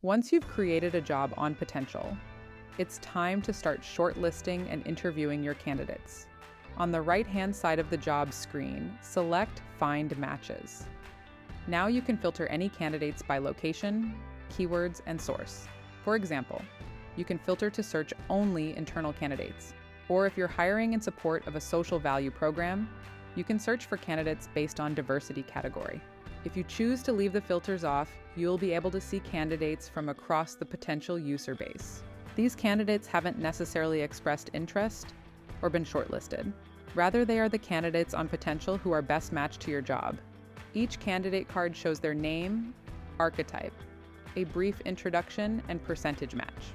Once you've created a job on Potential, it's time to start shortlisting and interviewing your candidates. On the right-hand side of the job screen, select Find Matches. Now you can filter any candidates by location, keywords, and source. For example, you can filter to search only internal candidates, or if you're hiring in support of a social value program, you can search for candidates based on diversity category. If you choose to leave the filters off, you'll be able to see candidates from across the Potential user base. These candidates haven't necessarily expressed interest or been shortlisted. Rather, they are the candidates on Potential who are best matched to your job. Each candidate card shows their name, archetype, a brief introduction, and percentage match.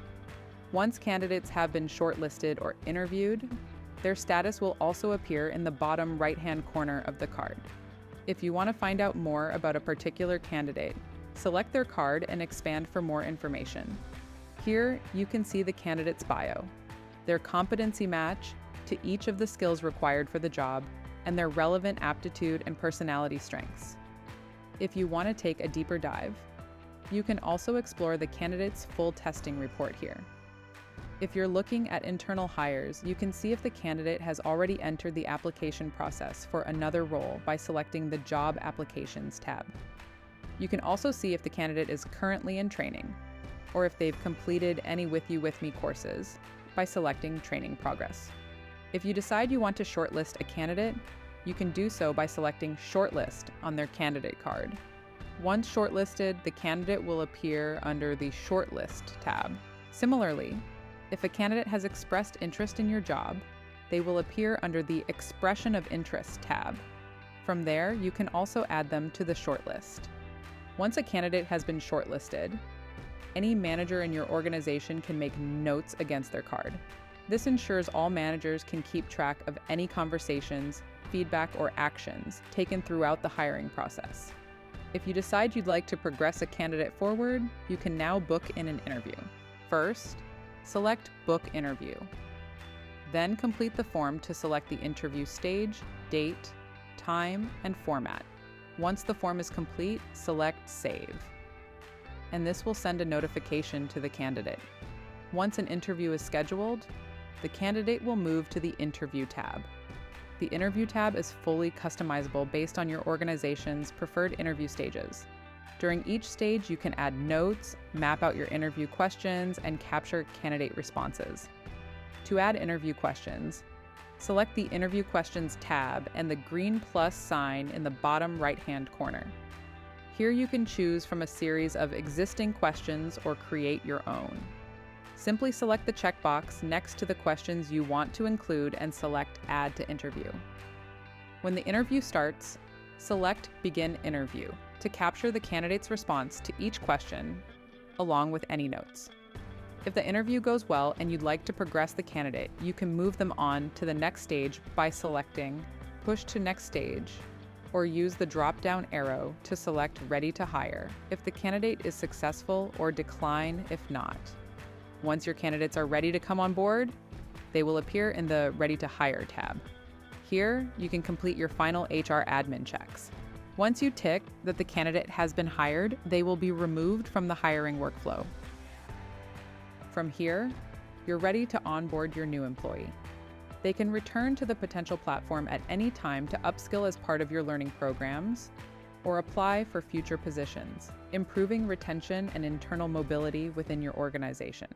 Once candidates have been shortlisted or interviewed, their status will also appear in the bottom right-hand corner of the card. If you want to find out more about a particular candidate, select their card and expand for more information. Here, you can see the candidate's bio, their competency match to each of the skills required for the job, and their relevant aptitude and personality strengths. If you want to take a deeper dive, you can also explore the candidate's full testing report here. If you're looking at internal hires, you can see if the candidate has already entered the application process for another role by selecting the Job Applications tab. You can also see if the candidate is currently in training, or if they've completed any With You With Me courses by selecting Training Progress. If you decide you want to shortlist a candidate, you can do so by selecting Shortlist on their candidate card. Once shortlisted, the candidate will appear under the Shortlist tab. Similarly, if a candidate has expressed interest in your job, they will appear under the Expression of Interest tab. From there, you can also add them to the shortlist. Once a candidate has been shortlisted, any manager in your organization can make notes against their card. This ensures all managers can keep track of any conversations, feedback, or actions taken throughout the hiring process. If you decide you'd like to progress a candidate forward, you can now book in an interview. First, select Book Interview. Then complete the form to select the interview stage, date, time, and format. Once the form is complete, select Save. And this will send a notification to the candidate. Once an interview is scheduled, the candidate will move to the Interview tab. The Interview tab is fully customizable based on your organization's preferred interview stages. During each stage, you can add notes, map out your interview questions, and capture candidate responses. To add interview questions, select the Interview Questions tab and the green plus sign in the bottom right-hand corner. Here you can choose from a series of existing questions or create your own. Simply select the checkbox next to the questions you want to include and select Add to Interview. When the interview starts, select Begin Interview to capture the candidate's response to each question, along with any notes. If the interview goes well and you'd like to progress the candidate, you can move them on to the next stage by selecting Push to Next Stage, or use the drop-down arrow to select Ready to Hire if the candidate is successful, or Decline if not. Once your candidates are ready to come on board, they will appear in the Ready to Hire tab. Here, you can complete your final HR admin checks. Once you tick that the candidate has been hired, they will be removed from the hiring workflow. From here, you're ready to onboard your new employee. They can return to the Potential platform at any time to upskill as part of your learning programs or apply for future positions, improving retention and internal mobility within your organization.